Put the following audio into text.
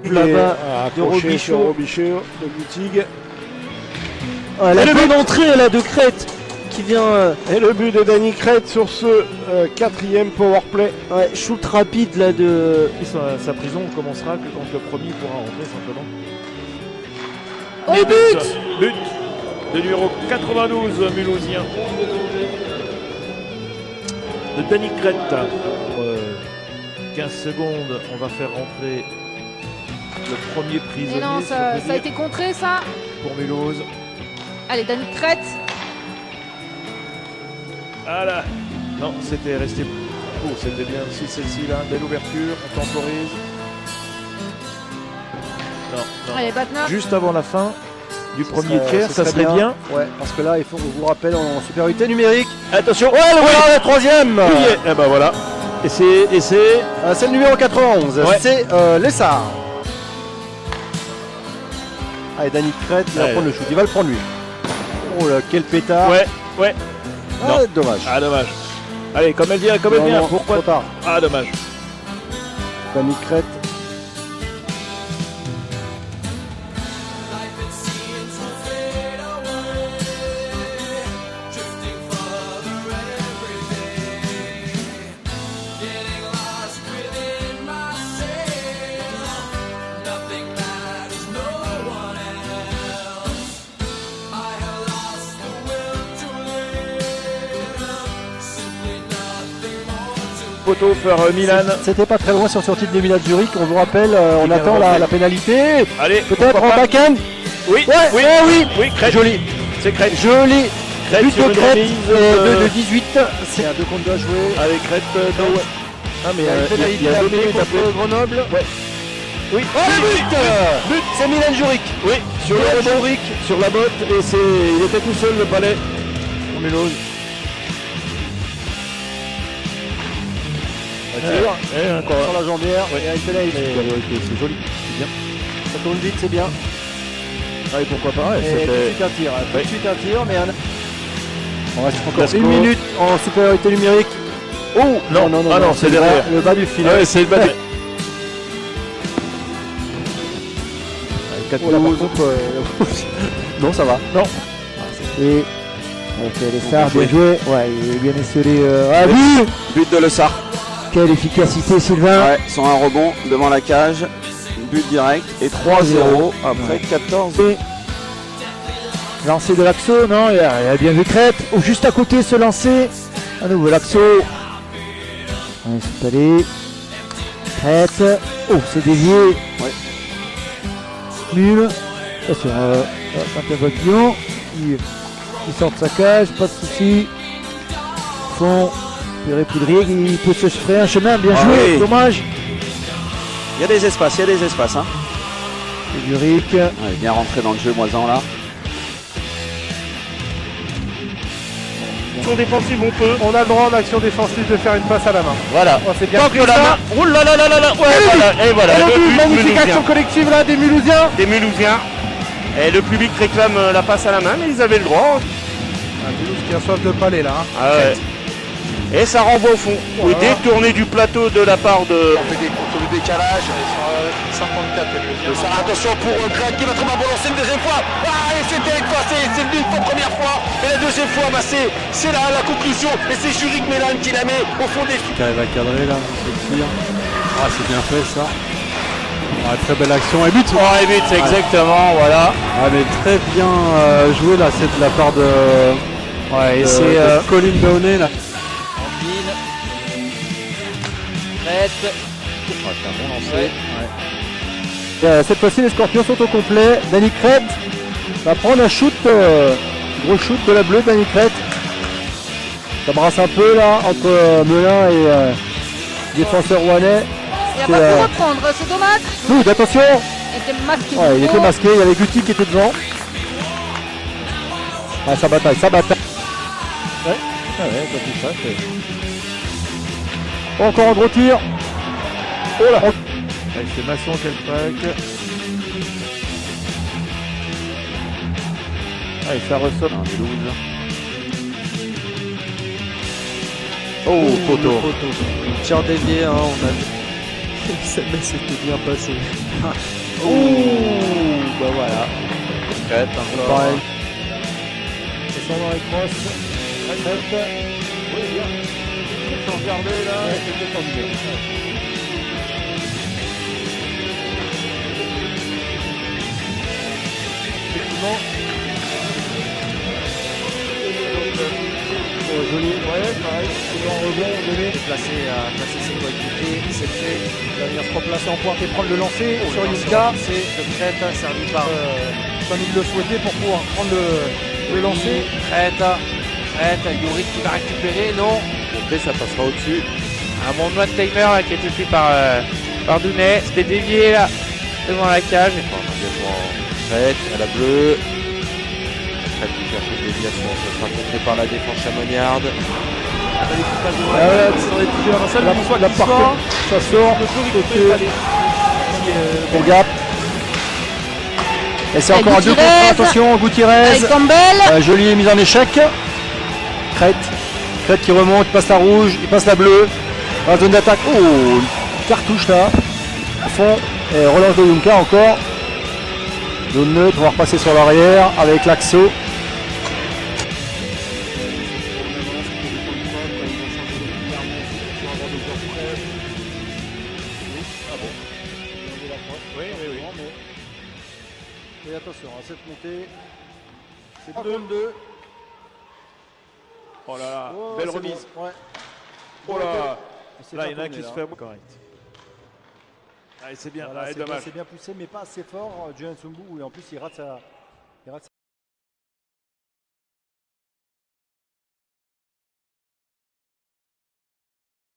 Là-bas, de Robichaud Robichaud. de Butig. Ah, la bonne entrée là de Crête qui vient. Et le but de Danny Crête sur ce quatrième powerplay. Ouais, shoot rapide là de. Et sa prison commencera que quand le premier pourra rentrer simplement. Oh, Et but but de numéro 92 mulhousien. De Danny Crête. Pour 15 secondes, on va faire rentrer le premier prisonnier. Et non, ça a été contré ça. Pour Mulhouse. Allez, Danny Crête. Ah là. Non, c'était resté. Oh, c'était bien aussi celle-ci là. Belle ouverture, on temporise. Non. Allez, Batna. Juste avant la fin du premier tiers, ça serait bien. Ouais, parce que là, il faut, je vous rappelle, en supériorité numérique. Attention. Ouais, le voilà, la troisième. Et ben voilà. Et c'est. C'est le numéro 91. Ouais. C'est Lessard. Allez, Danny Crête, il va Ouais. prendre le shoot. Il va le prendre lui. Oh là, quel pétard. Ouais. Ah, Non. dommage. Ah, dommage. Allez, comme elle vient, Non, Pourquoi trop tard. Ah, dommage. Danny Crête. Poteau par Milan. C'était pas très loin sur sortie de Milan Zurich. On vous rappelle, on vient attend de la pénalité. Allez, Peut-être pourquoi en pas. backhand. Oui, Ouais, oui. Crête. Joli. C'est Crête. Joli. Crête But sur de une Crête. remise, De 18. C'est un 2 contre 2 à jouer. Avec Crête, non. Ah, mais il y a 2 minutes après. Grenoble. Ouais. Oui. Oh, le but. C'est Milan Zurich. Oui, sur le rebond, sur la botte, et il était tout seul le palais. Pour Mulhouse. Encore. Sur la jambière. Ouais. Et avec Pelé, C'est joli, c'est bien. ça tourne vite, c'est bien. Ah, et pourquoi pas, Et tout de c'était. suite un tir. Tout Ouais. de suite un tir, mais on reste encore Lascaux. 1 minute en supériorité numérique. Oh non, ah non, c'est derrière. Le bas du filet. Ah ouais, c'est le bas. 4 Oh, là, par contre, non, ça va. Non. Et. Ok, Lessard, bien joué. Ouais, il est bien esselé. Ah, Oui. but But de Lessard. Quelle efficacité, Sylvain. Ouais, sans un rebond devant la cage. But direct. Et 3-0 après 14. Lancer de l'Axo, non, il a bien vu Crête. Oh, juste à côté, ce lancer. À nouveau l'Axo. Ouais, c'est allé. Crête. Oh, c'est dévié. Ouais. Nul. Attention, Quentin Papillon. Il sort de sa cage, pas de soucis. Fond. Pierre Poudrier, il peut se frayer un chemin, bien joué. oui. Dommage. Il y a des espaces, hein. Et Zurich. Ouais, bien rentré dans le jeu, Moisan là. Action défensive, on peut. On a le droit en action défensive de faire une passe à la main. Voilà. Oh, c'est bien Tant pris, que la ça. main. Oh là là là là là. Ouais, voilà. Et voilà. Et le but, but magnifique mulhousien. action collective là des Mulhousiens. Des Mulhousiens. Et le public réclame la passe à la main, mais ils avaient le droit. Mulhouse qui a soif de palais là. Ah ouais. Et ça renvoie au fond. Voilà. Détourné du plateau de la part de. On fait des contre le décalage. 54 Attention pour Crête qui va très mal balancer une deuxième fois. Ah, et c'était effacé, c'est le but pour la première fois. Et la deuxième fois, bah, c'est là la conclusion. Et c'est Zurich Mélan qui la met au fond des Qui arrive à cadrer là, c'est tir. Ah, c'est bien fait ça. Ah, très belle action et but. Oh, et but, c'est exactement, voilà. Ah, mais très bien joué là, c'est de la part de, Ouais, et de- c'est. de Colin Downey là. Crête. C'est un bon lancer. Cette fois-ci, les Scorpions sont au complet. Danny Crête va prendre un shoot, gros shoot de la bleue, Danny Crête. Ça brasse un peu là entre Melun et défenseur rouennais. Il a pas pu reprendre, c'est dommage. Good, attention. Il était masqué. Ouais, il était masqué, il y avait Guti qui était devant. Ah, ça bataille, ça bataille. Ah ouais, quand tout ça, c'est. Encore un gros tir. Oh là. Ouais, c'est Masson qui a le pack. Ah, et ça ressort. Oh, poteau. Tir dévié, hein, on a vu. Celle-là s'était bien passé. Bah voilà. Crête, encore. Pareil. Ils sont dans les crosses. Crête. Oui, bien. Sans regarder là, c'était tendu. Effectivement. Joli, ouais, pareil. C'est en rebond, donné. Placer ses coéquipiers, c'est fait. Il va venir se replacer en pointe et prendre le lancer sur Yuka. C'est le Crête, servi par Comme il le souhaitait pour pouvoir prendre le lancer. Crête, Yuri qui va récupérer, non. Monté, ça passera au-dessus. Un bon doigt de timer là, qui a été pris par Dounet. C'était dévié là, devant la cage. Crête à la bleue. Crête qui cherche une déviation, ça sera contré par la défense chamonniarde. La partie, ça sort. Pour Gap. Et c'est Avec encore un 2 contre Gutiérrez. 1. Attention, Gutiérrez. Avec Campbell. Jolie mise en échec. Crête. Crête qui remonte, il passe la rouge, il passe la bleue. Dans la zone d'attaque. Oh, une cartouche là. Au fond. Et relance de Yunka encore. Zone neutre, on va repasser sur l'arrière avec l'Axo. Et attention, à cette montée, c'est 3 contre 2. Oh là là, Oh, belle c'est remise. bon, ouais. Oh là, C'est là bien il y en a un tourné, qui se là. fait correct. Allez, c'est bien, Voilà, allez, c'est bien, dommage. c'est bien poussé, mais pas assez fort. Johan Sumbu, et en plus il rate sa,